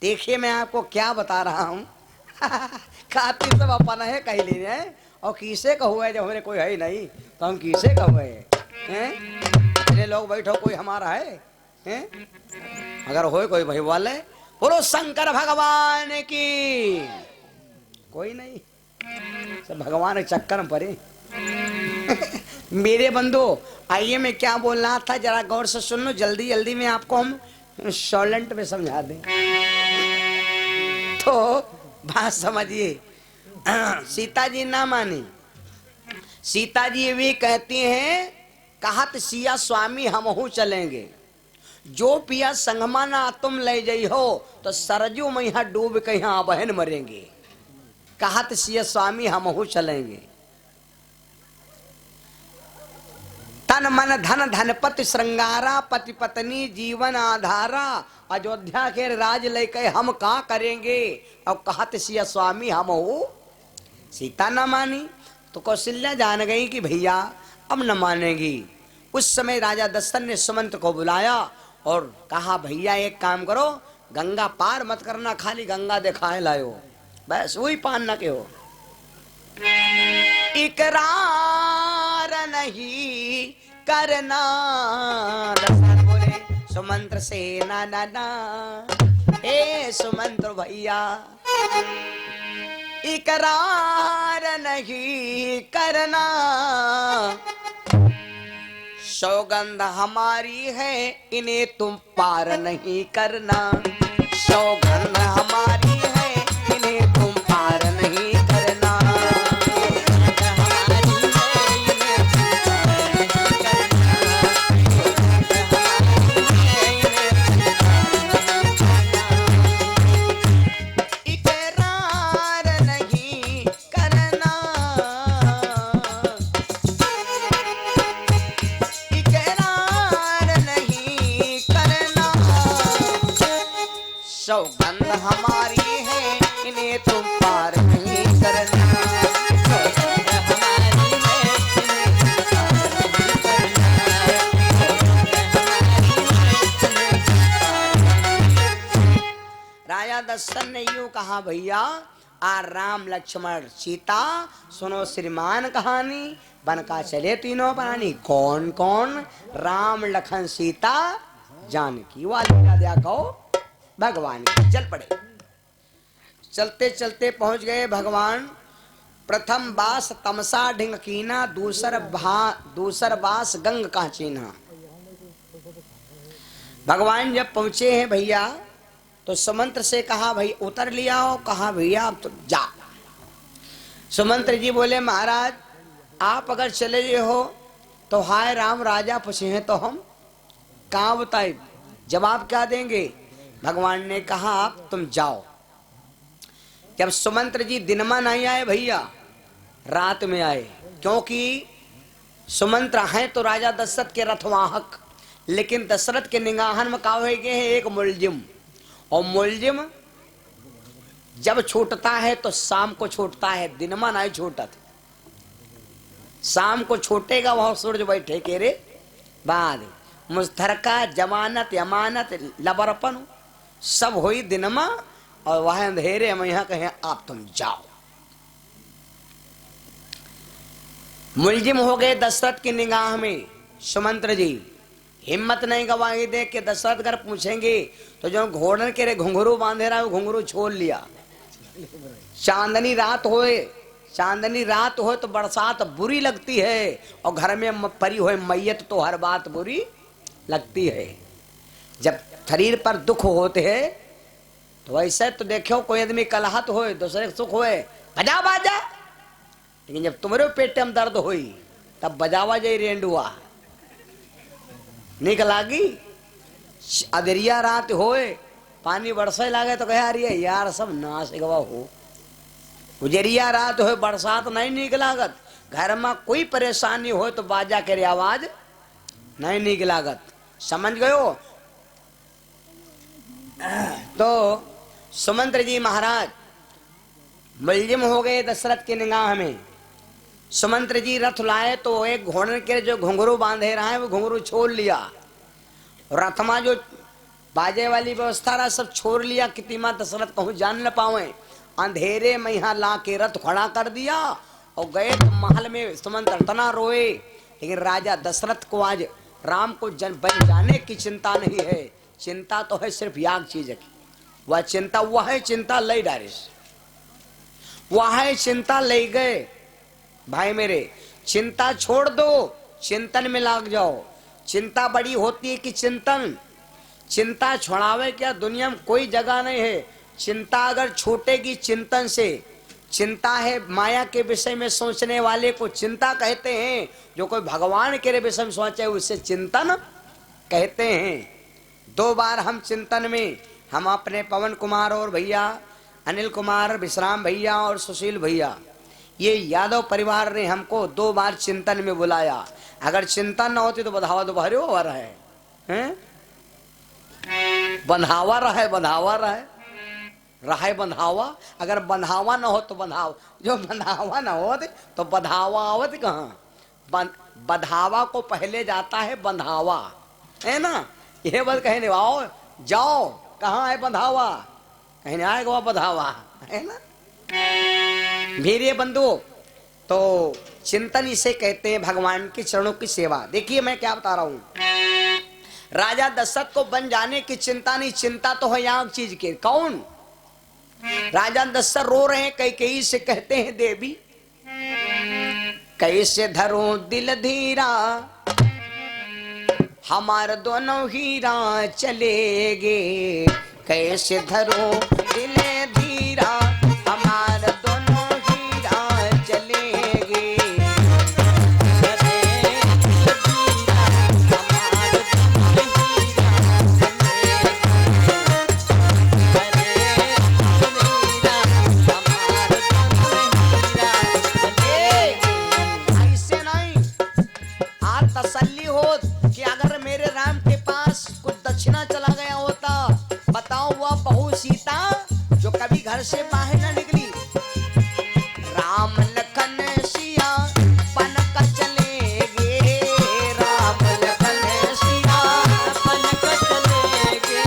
देखिए मैं आपको क्या बता रहा हूँ। खातिर सब अपन है कहीं ले रहे हैं और किसे कहो है जब हमारे कोई है ही नहीं तो हम किसे कहो हैं? इतने लोग बैठो कोई हमारा हैं? अगर हो कोई भाई वाले बोलो शंकर भगवान की। कोई नहीं, सब भगवान के चक्कर में पड़े। मेरे बंधु आइए, मैं क्या बोल रहा था जरा गौर से सुन लो, जल्दी जल्दी में आपको हम शॉलेंट में समझा दें। तो बात समझिए। सीता जी ना मानी। सीता जी भी कहती हैं कहत सिया स्वामी हमहू चलेंगे, जो पिया संगमा ना तुम ले जाइ हो तो सरजू में यहाँ डूब के यहाँ बहन मरेंगे। कहत सिया स्वामी हमहू चलेंगे। तन मन धन धनपति श्रृंगारा पति पत्नी जीवन आधारा, अयोध्या के राज लेके हम का करेंगे। और कहत सिया स्वामी हम हो। सीता न मानी तो कौशल्या जान गई कि भैया अब न मानेगी। उस समय राजा दशरथ ने सुमंत को बुलाया और कहा भैया एक काम करो, गंगा पार मत करना, खाली गंगा दिखाए लायो, बस वही पान न के हो। इकरार नहीं करना, दशरथ बोले सुमंत्र से ना ना ना, ए सुमंत्र भैया इकरार नहीं करना, सौगंध हमारी है इन्हें तुम पार नहीं करना। सौगंध हमारी है इन्हें तुम पार नहीं करना। सौगंध हमारी है इन्हें तुम पार नहीं करना। सौगंध हमारी है राजा दशरथ ने यूं कहा भैया आ राम लक्ष्मण सीता सुनो श्रीमान कहानी, बन का चले तीनों प्राणी। कौन कौन? राम लखन सीता जानकी वाली राजा कहो भगवान की। चल पड़े, चलते चलते पहुंच गए भगवान। प्रथम बास तमसा ढिंग कीना, दूसर बास गंग का चीना। भगवान जब पहुंचे हैं भैया तो सुमंत्र से कहा भाई उतर लिया हो। कहा भैया अब तो जा। सुमंत्र जी बोले महाराज आप अगर चले गए हो तो हाय राम राजा पूछे हैं तो हम कहाँ बताए, जवाब क्या देंगे। भगवान ने कहा आप तुम जाओ। जब सुमंत्र जी दिन में नहीं आए भैया, रात में आए, क्योंकि सुमंत्र हैं तो राजा दशरथ के रथवाहक, लेकिन दशरथ के निगाहन में का गए हैं एक मुलजिम। और मुलजिम जब छूटता है तो शाम को छूटता है, दिन में नहीं छूटत। शाम को छूटेगा वह सूरज बैठे के रे बाद मुस्तरका जमानत अमानत लबरपन सब हुई दिन में, और वह अंधेरे में यहाँ कहें आप तुम जाओ। मुलजिम हो गए दशरथ की निगाह में सुमंत्र जी। हिम्मत नहीं गवाई, देख के दशरथ अगर पूछेंगे तो जो घोड़न के रे घुंघरू बांधे रहा है वो घुंघरू छोड़ लिया। चांदनी रात हो तो बरसात बुरी लगती है, और घर में परी हो मैयत तो हर बात बुरी लगती है। जब शरीर पर दुख होते हैं तो वैसे तो देखो कोई आदमी कलहत होए दूसरे सुख होए बजा बाजा, लेकिन जब तुम्हारे पेट में दर्द होई तब बजावा जाई रेंडुआ निक लागी। अदरिया रात होए पानी बरसे लागे तो कहे अरे यार सब नाश गवा हो। उजरिया रात हो बरसात नहीं निक लागत। घर में कोई परेशानी हो तो बाजा के आवाज नहीं निक लागत। समझ गयो। तो सुमंत्र जी महाराज मुलजिम हो गए दशरथ की निगाह में। सुमंत्र जी रथ लाए तो एक घोड़े के जो घुंघरू बांधे रहा है वो घुंघरू छोड़ लिया। रथमा जो बाजे वाली व्यवस्था रहा सब छोड़ लिया कि तीमा दशरथ कहूँ जान न पावे। अंधेरे में यहाँ ला के रथ खड़ा कर दिया और गए तो महल में सुमंत इतना रोए। लेकिन राजा दशरथ को आज राम को बन जाने की चिंता नहीं है, चिंता तो है सिर्फ याग चीज की। वह चिंता वह है चिंता ले डारिस, वह है चिंता ले गए। भाई मेरे चिंता छोड़ दो, चिंतन में लाग जाओ। चिंता बड़ी होती है कि चिंतन, चिंता छोड़ावे क्या दुनिया में कोई जगह नहीं है। चिंता अगर छूटेगी चिंतन से, चिंता है माया के विषय में सोचने वाले को चिंता कहते हैं। जो कोई भगवान के विषय में सोचे उसे चिंतन कहते हैं। 2 बार हम चिंतन में, हम अपने पवन कुमार और भैया अनिल कुमार, विश्राम भैया और सुशील भैया, ये यादव परिवार ने हमको 2 बार चिंतन में बुलाया। अगर चिंतन न होती तो बधावा तो भरे हो रहा है, बंधावा रहा है, बंधावा रहा है बंधावा। अगर बंधावा न हो तो बंधावा, जो बंधावा न हो तो बधावा आवत कहाँ। बधावा को पहले जाता है बंधावा, है ना। यह बात कहने आओ जाओ कहाँ है बंधावा, कहने आएगा बधावा, है ना। मेरे बंधु तो चिंतन इसे कहते हैं, भगवान के चरणों की सेवा। देखिए मैं क्या बता रहा हूं, राजा दशरथ को बन जाने की चिंता नहीं, चिंता तो है यहाँ चीज के। कौन? राजा दशरथ रो रहे हैं, कैकेयी से कहते हैं देवी कैसे धरो दिल धीरा, हमारे दोनों हीरा चलेगे। कैसे धरो दिल धीरा, हमारे दोनों हीरा चलेगे। ऐसे नहीं, आज तसल्ली हो कि अगर मेरे राम के पास कुछ दक्षिणा चला गया होता, बताओ वह बहू सीता जो कभी घर से बाहर न निकली। राम लखन सिया बन कर चलेगे, राम लखन सिया बन कर चलेगे।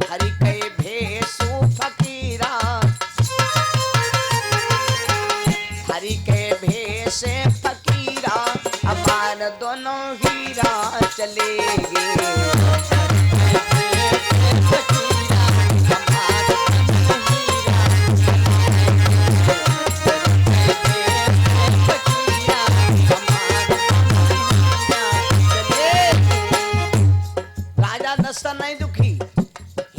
हरि के भेषु फकीरा, हरि के भेष फकीरा, हमारे दोनों हीरा चलेगे। राजा दशरथ नहीं दुखी,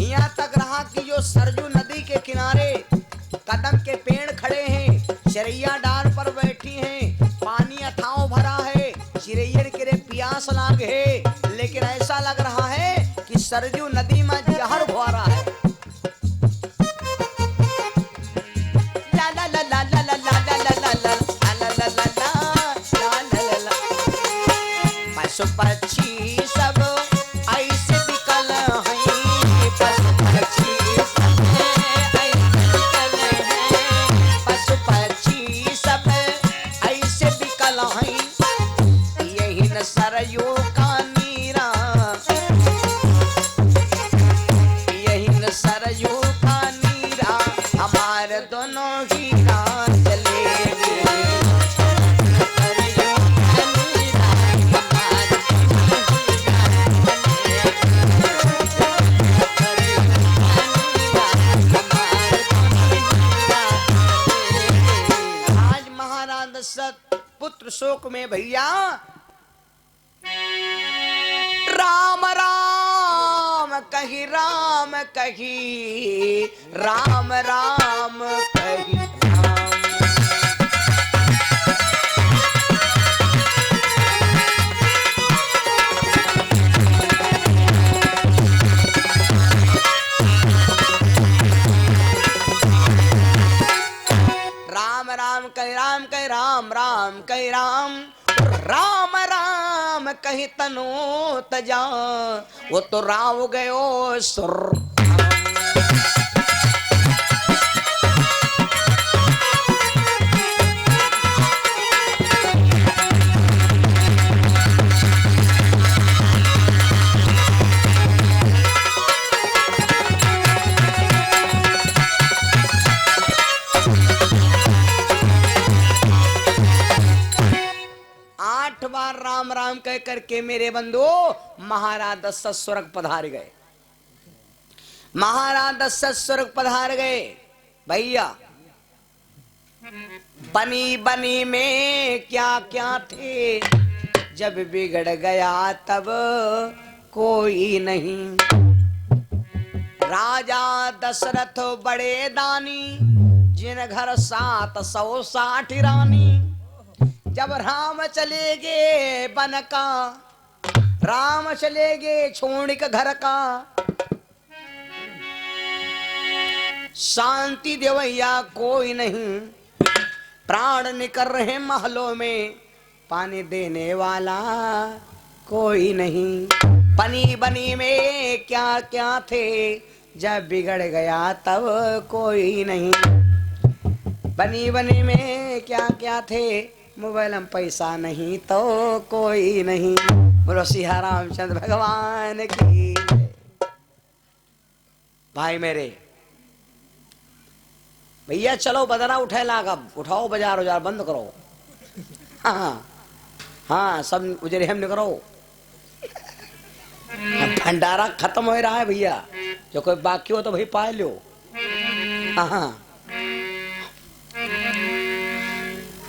यहाँ तक रहा कि जो सरजू नदी के किनारे कदम के पेड़ खड़े हैं, चिड़ैया डाल पर बैठी हैं, पानी अथाओ भरा है, चिड़ैया के प्यास लाग है, लेकिन ऐसा लग रहा है कि सरजू नदी में जहर भरा है। पशु पक्षी सब ऐसे बिकल हैं, पशु पक्षी सब ऐसे बिकल हैं, पशु पक्षी सब ऐसे बिकल हैं। यही न सरयू का नीरा, यही न सरयू का नीरा, हमारे दोनों हीरा चलेगे। पुत्र शोक में भैया राम राम कही, राम कही, राम राम कही राम राम कही, राम कही, राम राम कही, राम राम राम कही तनु तजा, वो तो राव गयो सुर। राम कह करके मेरे बंधु महाराज दशरथ स्वर्ग पधार गए। महाराज दशरथ स्वर्ग पधार गए भैया। बनी बनी में क्या क्या थे, जब बिगड़ गया तब कोई नहीं। राजा दशरथ बड़े दानी, जिन घर 760 रानी। जब राम चले गए बन का, राम चले गए छोड़ के घर का, शांति देवैया कोई नहीं। प्राण निकल रहे महलों में, पानी देने वाला कोई नहीं। बनी बनी में क्या क्या थे, जब बिगड़ गया तब कोई नहीं। बनी बनी में क्या क्या थे, मोबाइल में पैसा नहीं तो कोई नहीं। बोलो सिया रामचंद्र भगवान की। भाई मेरे भैया चलो बदना उठे लागा, उठाओ बाजार उजार बंद करो। हाँ हाँ सब उजरे हम करो। भंडारा खत्म हो रहा है भैया, जो कोई बाकी हो तो भाई पा लो। हाँ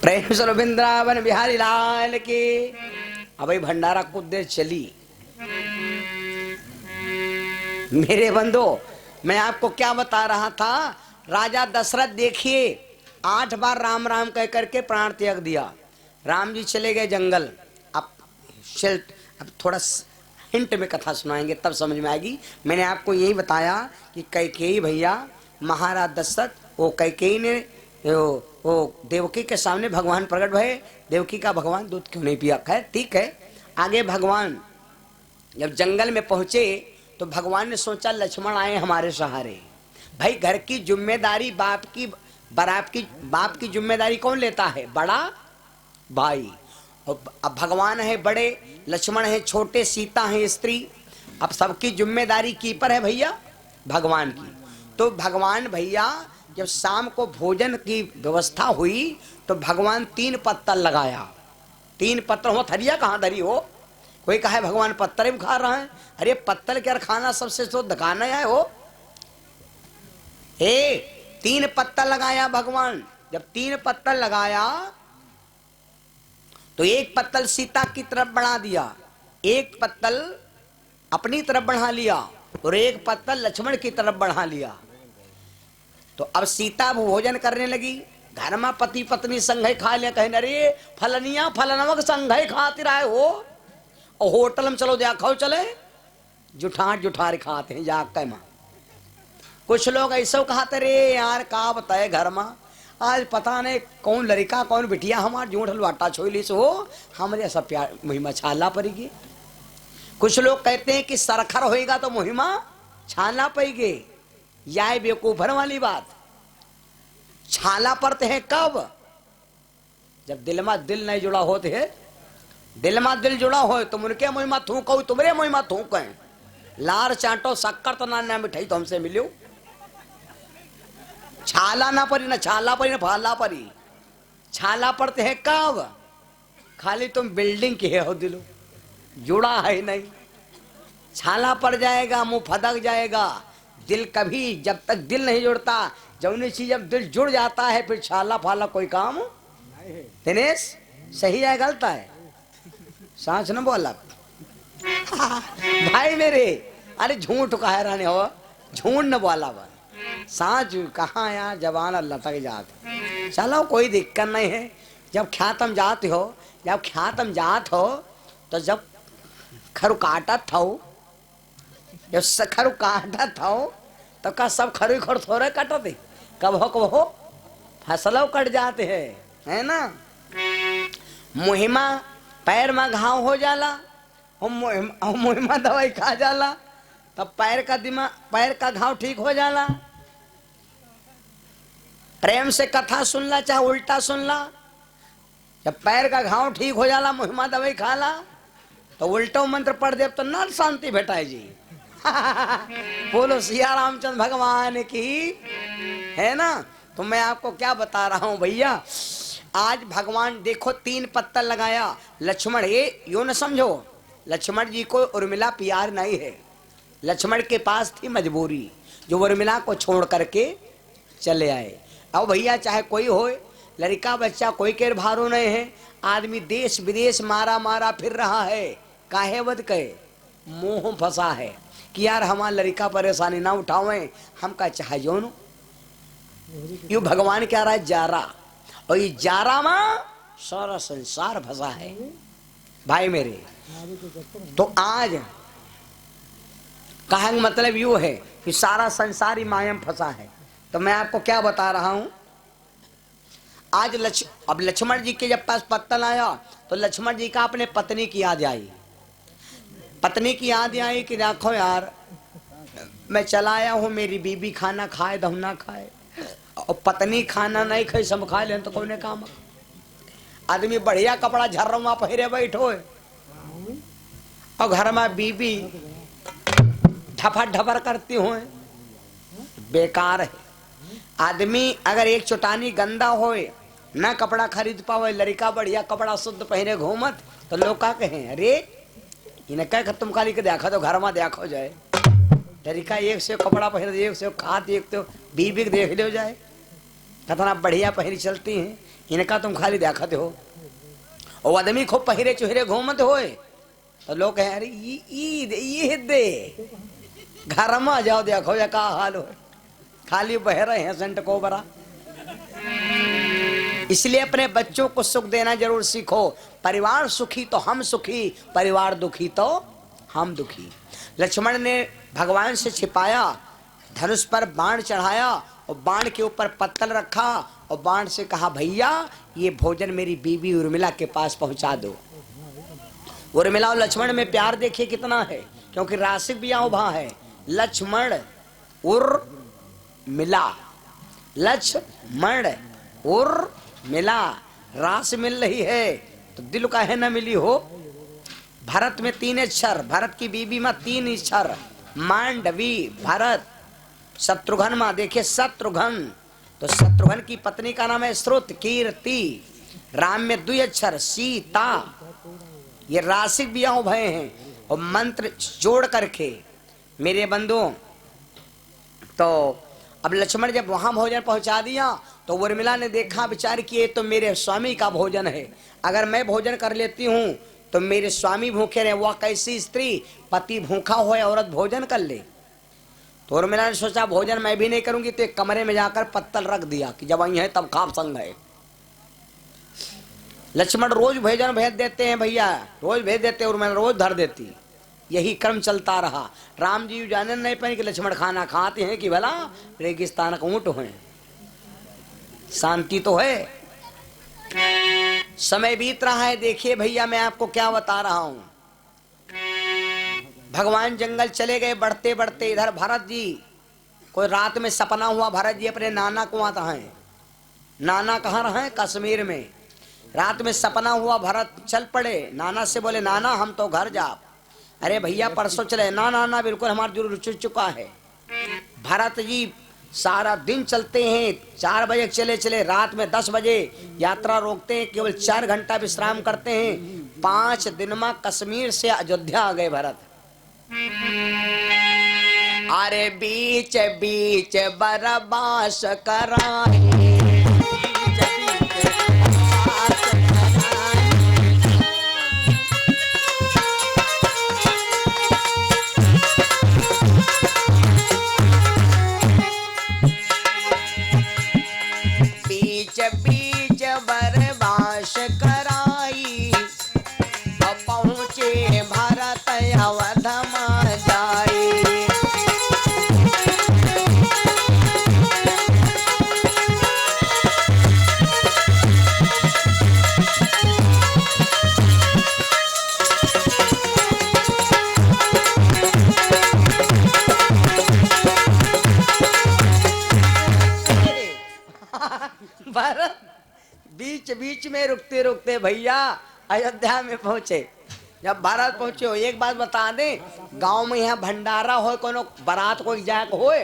प्रेम से वृंदावन बिहारी लाल की। अब भाई भंडारा कुछ देर चली। मेरे बंधु मैं आपको क्या बता रहा था, राजा दशरथ देखिए 8 बार राम राम कह करके प्राण त्याग दिया। राम जी चले गए जंगल। अब थोड़ा हिंट में कथा सुनाएंगे तब समझ में आएगी। मैंने आपको यही बताया कि कैकेयी भैया महाराज दशरथ, वो कैकेयी ने वो देवकी के सामने भगवान प्रकट भये। देवकी का भगवान दूध क्यों नहीं पिया? खैर ठीक है। आगे भगवान जब जंगल में पहुंचे तो भगवान ने सोचा लक्ष्मण आए हमारे सहारे। भाई घर की जिम्मेदारी बाप की जिम्मेदारी कौन लेता है? बड़ा भाई। और अब भगवान है बड़े, लक्ष्मण है छोटे, सीता है स्त्री। अब सबकी जिम्मेदारी की पर है भैया भगवान की। तो भगवान भैया जब शाम को भोजन की व्यवस्था हुई तो भगवान 3 पत्तल लगाया। 3 पत्तल हो, थरिया कहाँ धरी हो? कोई कहा है भगवान पत्थर में खा रहा है। अरे पत्तल क्या खाना सबसे तो दुकान है हो। 3 पत्तल लगाया भगवान। जब 3 पत्तल लगाया तो एक पत्तल सीता की तरफ बढ़ा दिया, एक पत्तल अपनी तरफ बढ़ा लिया और एक पत्तल लक्ष्मण की तरफ बढ़ा लिया। तो अब सीता भोजन करने लगी। घर में पति पत्नी संघई खा लिया। कहे अरे फलनिया फलनवक संघई खाती रहे हो, और होटल में चलो देखो चले जुठार खाते हैं जाग के माँ। कुछ लोग ऐसा कहते रे यार का बताए घर में आज पता नहीं कौन लड़का कौन बिटिया हमार झूठ लुआटा छोली से हो, हमारे सब प्यार मुहिमा छाला पड़ेगी। कुछ लोग कहते हैं कि सरखर होएगा तो मुहिमा छाला पड़ेगी। यह बेवकूफर वाली बात। छाला पड़ते हैं कब? जब दिल में दिल नहीं जुड़ा होते है। दिल में दिल जुड़ा हो तुम उनके मुहिमा थूको, तुम्हारे मुहिमा थूक है। लार चाटो शक्कर तो ना मिठाई तो हमसे मिलो। छाला ना परी ना छाला परी ना फाला परी। छाला पड़ते हैं कब? खाली तुम बिल्डिंग के हो, दिलो जुड़ा है नहीं। छाला पड़ जाएगा, मुंह फदक जाएगा। दिल कभी जब तक दिल नहीं जुड़ता, जौनी चीज जब दिल जुड़ जाता है फिर छाला फाला कोई काम दिनेश सही है गलत है? सांच न बोला भाई मेरे। अरे झूठ कहा रहने हो, झूठ न बोला बा। सांच कहाँ यार जवान लटक जाते। चलो कोई दिक्कत नहीं है। जब ख्यातम जाते हो, जब ख्यातम जात हो तो जब खरु काटत हो, जब खरु काटत हो तो का सब खरु खर थोड़े कटते। कब हो फसलों कट जाते हैं, है ना। मुहिमा पैर में घाव हो जाला, मुहिमा दवाई खा जाला तब पैर का घाव ठीक हो जाला। प्रेम से कथा सुन ला चाहे उल्टा सुन ला, जब पैर का घाव ठीक हो जाला मुहिमा दवाई खा ला तो उल्टो मंत्र पढ़ दे तो न शांति भेटाए जी। बोलो सिया रामचंद्र भगवान की, है ना। तो मैं आपको क्या बता रहा हूं भैया, आज भगवान देखो 3 पत्थर लगाया। लक्ष्मण ये यो न समझो, लक्ष्मण जी को उर्मिला प्यार नहीं है, लक्ष्मण के पास थी मजबूरी, जो उर्मिला को छोड़ करके चले आए। अब भैया चाहे कोई हो, लड़का बच्चा कोई के भारो नहीं है, आदमी देश विदेश मारा मारा फिर रहा है, काहे वध कहे मोह फंसा है कि यार हमारा लड़का परेशानी ना उठावे, हम का चाहे जोनो यू भगवान क्या रहा है जारा, और ये जारा में सारा संसार फंसा है भाई मेरे। तो आज कहने का मतलब यू है कि सारा संसार ही माया में फंसा है। तो मैं आपको क्या बता रहा हूं, आज अब लक्ष्मण जी के जब पास पत्तल आया तो लक्ष्मण जी का अपने पत्नी की याद आई, पत्नी की याद आई कि देखो यार मैं चला आया हूं, मेरी बीबी खाना खाए दम ना खाए, और पत्नी खाना नहीं खाई सब खा ले तो कौन काम। आदमी बढ़िया कपड़ा झर्रमा पहरे बैठो है, और घर में बीबी ढफर ढफर करती हो, बेकार है। आदमी अगर एक चुटानी गंदा होए ना कपड़ा खरीद पावे, लड़का बढ़िया कपड़ा शुद्ध पहने घूमत तो लोग क्या कहें, अरे इन्हें कह तुम खाली के देखा तो घर में देखो जाए, लड़का एक से कपड़ा पहन एक से खात एक तो बीबी देख लो जाए कितना बढ़िया पहरी चलती हैं, इनका तुम खाली देखते हो। और आदमी खूब पहरे चुहरे घूमत होए तो लोग कहें अरे ये दे घर में जाओ देखो या का हाल हो, खाली बह रहे हैं सेंट को बरा। इसलिए अपने बच्चों को सुख देना जरूर सीखो। परिवार सुखी तो हम सुखी, परिवार दुखी तो हम दुखी। लक्ष्मण ने भगवान से छिपाया, धनुष पर बाण चढ़ाया और बाण के ऊपर पत्तल रखा और बाण से कहा भैया ये भोजन मेरी बीबी उर्मिला के पास पहुंचा दो। उर्मिला और लक्ष्मण में प्यार देखिए कितना है, क्योंकि राशिक ब्याह वहां है। लक्ष्मण उर्मिला, लक्ष्मण उर्मिला रास मिल रही है तो दिल काहे न मिली हो। भरत में 3 अक्षर, भरत की बीबी में 3 अक्षर, मांडवी भरत। शत्रुघ्न में देखिए शत्रुघ्न, तो शत्रुघ्न की पत्नी का नाम है श्रुत कीर्ति। राम में 2 अक्षर सीता। ये राशिक ब्याह भय हैं और मंत्र जोड़ करके मेरे बंधुओं। तो अब लक्ष्मण जब वहां भोजन पहुंचा दिया तो उर्मिला ने देखा विचार किए तो मेरे स्वामी का भोजन है, अगर मैं भोजन कर लेती हूं तो मेरे स्वामी भूखे रहे। वह कैसी स्त्री, पति भूखा हो औरत भोजन कर ले। तो उर्मिला ने सोचा भोजन मैं भी नहीं करूंगी, तो एक कमरे में जाकर पत्तल रख दिया कि जब वही है तब खाप संग है। लक्ष्मण रोज भोजन भेज देते हैं भैया, रोज भेज देते, उर्मिला रोज धर देती। यही क्रम चलता रहा। राम जी जाने नहीं पाए कि लक्ष्मण खाना खाते हैं कि भला रेगिस्तान का ऊंट है, शांति तो है। समय बीत रहा है, देखिए भैया मैं आपको क्या बता रहा हूं। भगवान जंगल चले गए, बढ़ते बढ़ते इधर भरत जी कोई रात में सपना हुआ, भरत जी अपने नाना को आता है। नाना कहाँ रहे, कश्मीर में। रात में सपना हुआ, भरत चल पड़े, नाना से बोले नाना हम तो घर जा। अरे भैया परसों चले, ना ना ना बिल्कुल हमारा जरूर रुचि चुका है। भरत जी सारा दिन चलते हैं, 4 बजे चले चले रात में 10 बजे यात्रा रोकते हैं, केवल 4 घंटा विश्राम करते हैं। 5 दिन में कश्मीर से अयोध्या आ गए भरत। अरे बीच बीच बरबास कराए, पहुंचे भारत अवध में जाए। भारत बीच बीच में रुकते रुकते भैया अयोध्या में पहुंचे। जब भारत पहुंचे हो, एक बात बता दे, गांव में यहाँ भंडारा हो, कोनो बारात कोई जाक होए,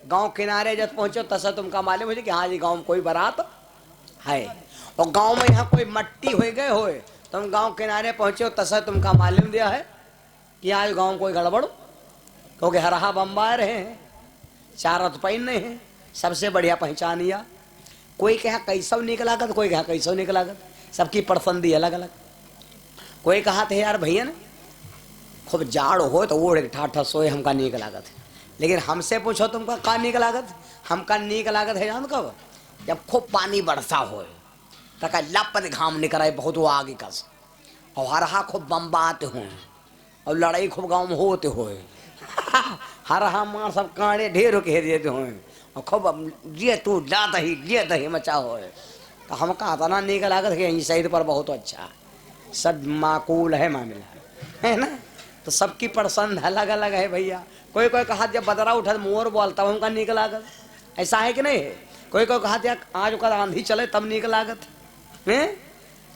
गांव किनारे जब पहुंचो तसा तुमका मालूम हो कि हाँ जी गांव में कोई बारात है। और गांव में यहाँ कोई मट्टी हो गए होए, तुम गांव किनारे पहुंचे हो तसा तुमका मालूम दिया है कि आज गांव कोई गड़बड़, क्योंकि हरहा बम्बा रहे हैं, चार पैन नहीं है, सबसे बढ़िया पहचानिया। कोई कहा कैसो निकला गत, कोई कहा कैसो निकला गत, सबकी पसंदी अलग अलग। कोई कहा थे यार भैया ना खूब जाड़ हो तो ओढ़ ठाठा सोए हमका नीक लागत है, लेकिन हमसे पूछो तुमका का नीक लागत, हमका नीक लागत है जान कब, जब खूब पानी बरसा हो तक लपत घाम निकल आए बहुत वो आगे कस, और हरहा खूब बम्बाते हों और लड़ाई खूब गाँव में होते होए हरहा मार सब कांडे ढेर के देते हों और खूब ये तू जाता ही ये दही मचा होए। तो हम कहा था ना नीक लागत है सही पर बहुत अच्छा, सब माकूल है मामला है ना। तो सबकी पसंद अलग अलग है भैया। कोई कोई कहा जब बदरा उठा मोर बोलता उनका नीक लागत, ऐसा है कि नहीं है। कोई कोई कहा आज का आंधी चले तब नीक लागत है।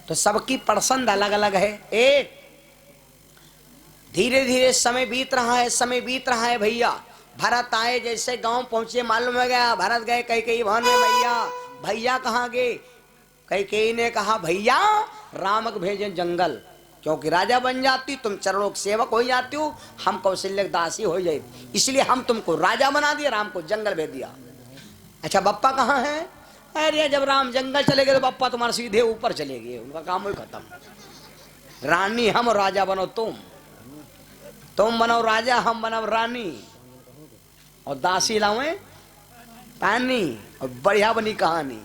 तो सबकी पसंद अलग अलग है। एक धीरे धीरे समय बीत रहा है, समय बीत रहा है भैया। भरत आए जैसे गांव पहुंचे मालूम हो गया, भरत गए कैकेयी भवन में, भैया भैया कहाँ गए। कैकेयी ने कहा भैया राम को भेजे जंगल, क्योंकि राजा बन जाती तुम चरणों के सेवक हो जाती हो, हम कौशल्य दासी हो जाए, इसलिए हम तुमको राजा बना दिया, राम को जंगल भेज दिया। अच्छा बप्पा कहाँ है। अरे जब राम जंगल चले गए तो बप्पा तुम्हारे सीधे ऊपर चले गए, उनका काम ही खत्म। रानी हम और राजा बनो तुम बनो राजा हम बनो रानी, और दासी लावे पानी, और बढ़िया बनी कहानी,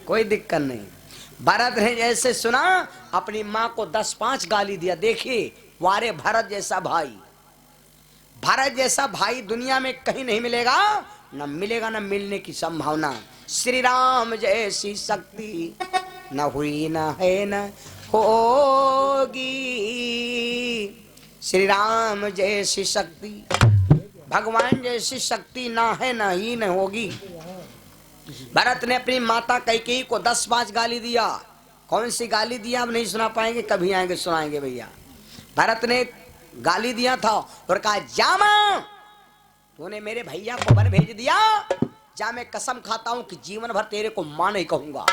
कोई दिक्कत नहीं। भरत ने जैसे सुना अपनी माँ को 10-5 गाली दिया। देखिए वारे भरत जैसा भाई, भरत जैसा भाई दुनिया में कहीं नहीं मिलेगा, न मिलेगा न मिलने की संभावना। श्री राम जैसी शक्ति न हुई न है न होगी, श्री राम जैसी शक्ति, भगवान जैसी शक्ति ना है ना ही न होगी। भरत ने अपनी माता कैकेयी को 10-5 गाली दिया। कौन सी गाली दिया आप नहीं सुना पाएंगे, कभी आएंगे सुनाएंगे भैया। भरत ने गाली दिया था और कहा जामा तूने मेरे भैया को वन भेज दिया, जा मैं कसम खाता हूं कि जीवन भर तेरे को मां नहीं कहूंगा।